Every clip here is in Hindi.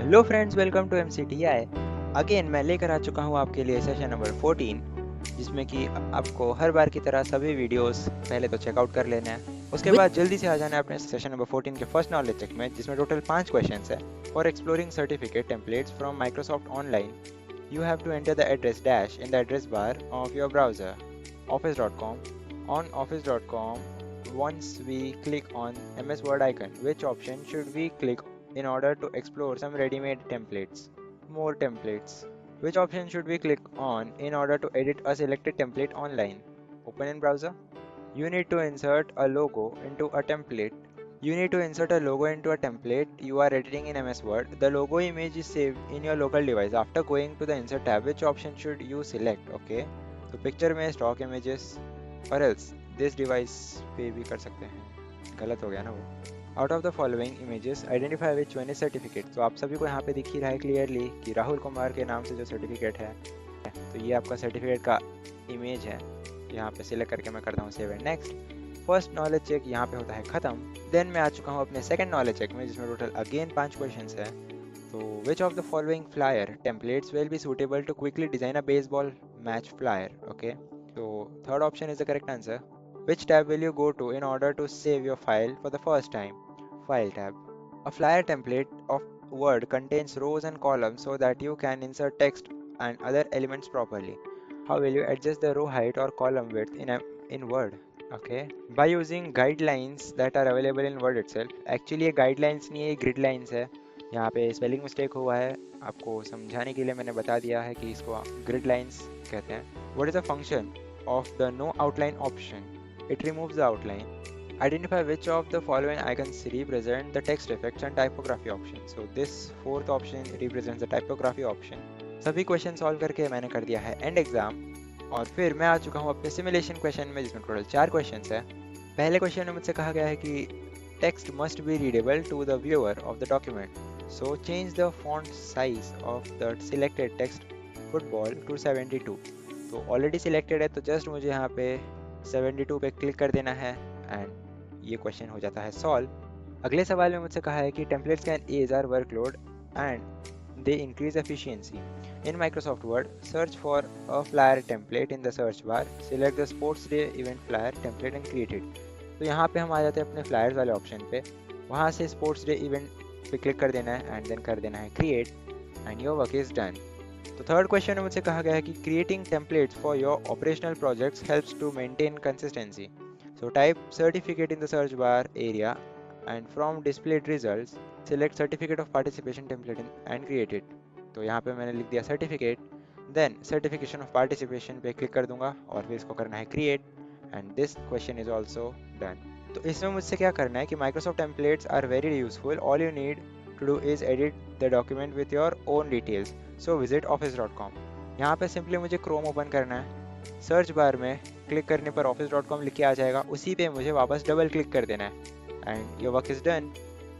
Hello friends, welcome to MCTI। Again मैं लेकर आ चुका हूँ आपके लिए सेशन नंबर 14, जिसमें कि आपको हर बार की तरह सभी वीडियोस पहले तो चेकआउट कर लेना है। उसके बाद जल्दी से आ जाना है अपने सेशन नंबर 14 के फर्स्ट नॉलेज चेक में, जिसमें टोटल 5 क्वेश्चंस है। For exploring certificate templates from Microsoft online, you have to enter the address dash in the address bar of your browser, office.com. On office.com, once we click on MS Word icon, which option should we click in order to explore some ready-made templates? More templates. Which option should we click on in order to edit a selected template online? Open in browser. You need to insert a logo into a template. You need to insert a logo into a template you are editing in MS Word. The logo image is saved in your local device. After going to the insert tab, which option should you select? Okay, तो पिक्चर में स्टॉक इमेजेस और एल्स दिस डिवाइस पे भी कर सकते हैं। गलत हो गया ना वो। Out of the following images identify which one is certificate. तो आप सभी को यहाँ पे दिख ही रहा है क्लियरली कि राहुल कुमार के नाम से जो सर्टिफिकेट है, तो ये आपका सर्टिफिकेट का इमेज है। यहाँ पे सिलेक्ट करके मैं करता हूँ save and next. First knowledge check यहाँ पे होता है खत्म। देन मैं आ चुका हूँ अपने सेकंड नॉलेज चेक में, जिसमें टोटल अगेन 5 क्वेश्चंस है। तो which of the following flyer templates will be suitable to quickly design a baseball match flyer? Okay, तो third option is the correct answer. Which tab will you go to in order to save your file for the first time? File tab. A flyer template of Word contains rows and columns so that you can insert text and other elements properly. How will you adjust the row height or column width in Word? Okay, by using guidelines that are available in Word itself. Actually ये guidelines नहीं है, ये grid lines है। यहाँ पे spelling mistake हुआ है, आपको समझाने के लिए मैंने बता दिया है कि इसको grid lines कहते हैं। What is the function of the no outline option? It removes the outline. Identify which of the following icons represent the text effects and typography option. So this fourth option represents the typography option. सभी क्वेश्चन सॉल्व करके मैंने कर दिया है एंड एग्जाम, और फिर मैं आ चुका हूँ अपने सिमुलेशन क्वेश्चन में, जिसमें टोटल 4 क्वेश्चंस है। पहले क्वेश्चन में मुझसे कहा गया है कि text must be readable to the viewer of the document, so change the font size of the selected text football to 72। तो ऑलरेडी सिलेक्टेड है, तो जस्ट मुझे यहाँ पे 72 पे क्लिक कर देना है एंड ये क्वेश्चन हो जाता है सॉल्व। अगले सवाल में मुझसे कहा है कि templates can ease our workload and they increase efficiency. In Microsoft Word, search for a flyer template in the search bar, select the sports day event flyer template and create it. तो यहाँ पे हम आ जाते हैं अपने फ्लायर्स वाले ऑप्शन पे। वहाँ से स्पोर्ट्स डे इवेंट पे क्लिक कर देना है एंड देन कर देना है create and your work is done. तो थर्ड क्वेश्चन में मुझसे कहा गया है कि creating templates for your operational projects helps to maintain consistency. So type certificate in the search bar area and from displayed results select certificate of participation template and create it। तो यहाँ पे मैंने लिख दिया certificate, then certification of participation पे क्लिक कर दूंगा और फिर इसको करना है create and this question is also done। तो इसमें मुझसे क्या करना है कि Microsoft templates are very useful, all you need to do is edit the document with your own details, so visit office.com। यहाँ पे सिंपली मुझे Chrome ओपन करना है, सर्च बार में क्लिक करने पर office.com लिख के आ जाएगा, उसी पे मुझे वापस डबल क्लिक कर देना है and your work is done.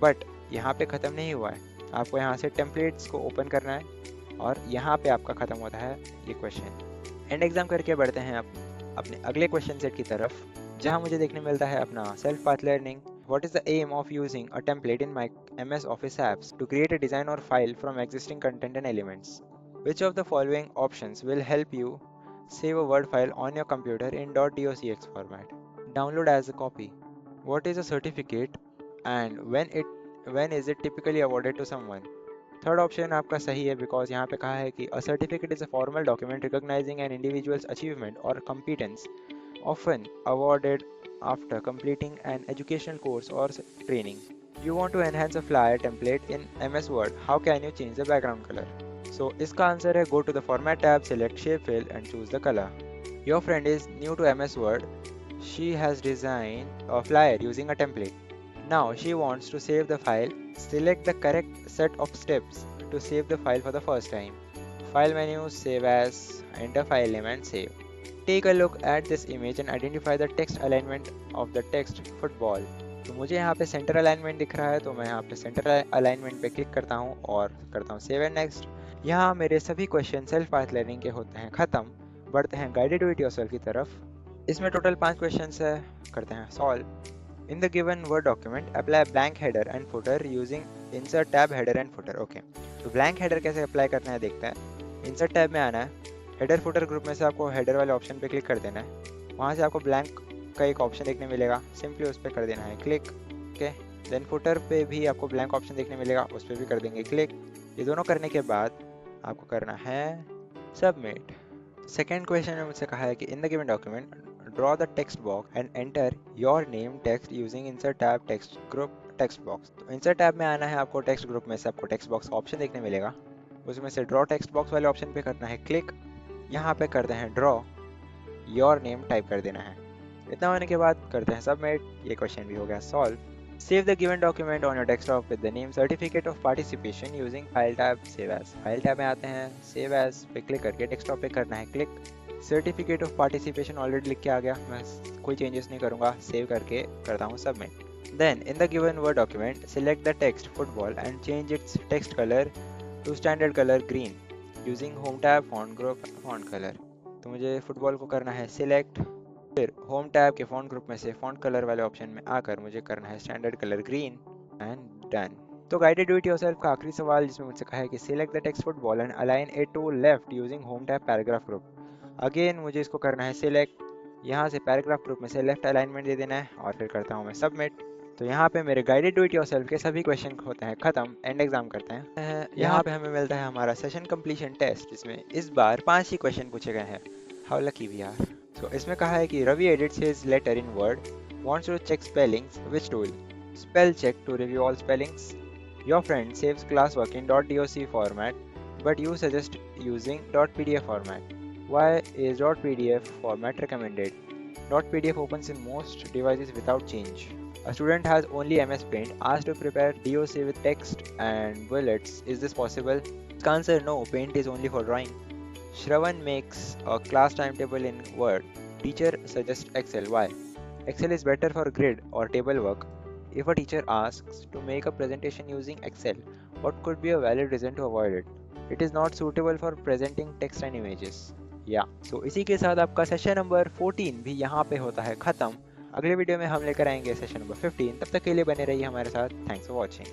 But यहाँ पे ख़त्म नहीं हुआ है, आपको यहाँ से टेम्पलेट्स को ओपन करना है और यहाँ पे आपका ख़त्म होता है ये क्वेश्चन। एंड एग्जाम करके बढ़ते हैं अपने अगले क्वेश्चन सेट की तरफ, जहाँ मुझे देखने मिलता है अपना self path learning. What is the aim of using a template in my MS Office apps to create a design or file from existing content and elements? Which of the following options will help you save a Word file on your computer in .docx format? Download as a copy. What is a certificate and when is it typically awarded to someone? Third option आपका सही है, बिकॉज यहाँ पे कहा है कि a certificate is a formal document recognizing an individual's achievement और competence, often awarded after completing an educational course or training. You want to enhance a flyer template in MS Word. How can you change the background color? So इसका आंसर है go to the format tab, select shape fill and choose the color. Your friend is new to MS Word. She has designed a flyer using a template. Now she wants to save the file. Select the correct set of steps to save the file for the first time. File menu, save as, enter file name and save. Take a look at this image and identify the text alignment of the text football. तो मुझे यहाँ पे सेंटर अलाइनमेंट दिख रहा है, तो मैं यहाँ पे सेंटर अलाइनमेंट पे क्लिक करता हूँ और करता हूँ सेव एंड नेक्स्ट। यहाँ मेरे सभी क्वेश्चन सेल्फ पाथ लर्निंग के होते हैं ख़त्म। बढ़ते हैं गाइडेड डू इट योरसेल्फ की तरफ। इसमें टोटल 5 क्वेश्चंस है, करते हैं solve. In the given Word document, apply blank header and footer using insert tab header and footer. Okay, तो blank header कैसे अप्लाई करना है देखते हैं। insert tab में आना है, header footer ग्रुप में से आपको header वाले ऑप्शन पे क्लिक कर देना है। वहाँ से आपको blank का एक ऑप्शन देखने मिलेगा, सिंपली उस पर कर देना है क्लिक। ओके, देन फुटर पे भी आपको ब्लैंक ऑप्शन देखने मिलेगा, उस पर भी कर देंगे क्लिक। ये दोनों करने के बाद आपको करना है सबमिट। सेकेंड क्वेश्चन में मुझसे कहा है कि in the given document draw the text box and enter your name text using insert tab text group text box. तो इंसर्ट टैब में आना है, आपको टेक्स्ट ग्रुप में से आपको टेक्स्ट बॉक्स का ऑप्शन देखने मिलेगा, उसमें से ड्रॉ टेक्स्ट बॉक्स वाले ऑप्शन पे करना है क्लिक। यहाँ पे करते हैं ड्रॉ योर नेम टाइप कर देना है। इतना होने के बाद करते हैं सबमिट। ये क्वेश्चन भी हो गया solve. Save the given document on your desktop with the name certificate of participation using file tab save as। file tab में आते हैं, save as पे क्लिक करके desktop पे करना है click. certificate of participation already लिख के आ गया, मैं कोई चेंजेस नहीं करूँगा, सेव करके करता हूँ submit. Then in the given Word document select the text football and change its text color to standard color green using home tab font group font color। तो मुझे फुटबॉल को करना है सिलेक्ट, फिर होम टैब के फॉन्ट ग्रुप में से फॉन्ट कलर वाले ऑप्शन में आकर मुझे करना है standard colour green and done. तो गाइडेड डू इट योरसेल्फ का आखिरी सवाल जिसमें मुझसे कहा है कि select the text football and align it to left using home tab paragraph group. Again मुझे इसको करना है सिलेक्ट, यहाँ से पैराग्राफ ग्रुप में से लेफ्ट अलाइनमेंट दे देना है और फिर करता हूँ मैं सबमिट। तो यहाँ पे मेरे गाइडेड डू इट योरसेल्फ के सभी क्वेश्चन होते हैं खत्म, एंड एग्जाम करते हैं। यहाँ पे हमें मिलता है हमारा सेशन कंप्लीशन टेस्ट, जिसमें इस बार 5 ही क्वेश्चन पूछे गए हैं। How lucky we are. तो इसमें कहा है कि Ravi edits his letter in Word, wants to check spellings, which tool? Spell check to review all spellings. Your friend saves classwork in .doc format, but you suggest using .pdf format. Why is .pdf format recommended? .pdf opens in most devices without change. A student has only MS Paint, asked to prepare DOC with text and bullets. Is this possible? Answer: no, Paint is only for drawing. Shravan makes a class timetable in Word. Teacher suggests Excel. Why? Excel is better for grid or table work. If a teacher asks to make a presentation using Excel, what could be a valid reason to avoid it? It is not suitable for presenting text and images. So इसी के साथ आपका सेशन नंबर 14 भी यहाँ पे होता है ख़त्म। अगले वीडियो में हम लेकर आएंगे सेशन नंबर 15। तब तक के लिए बने रहिए हमारे साथ। Thanks for watching.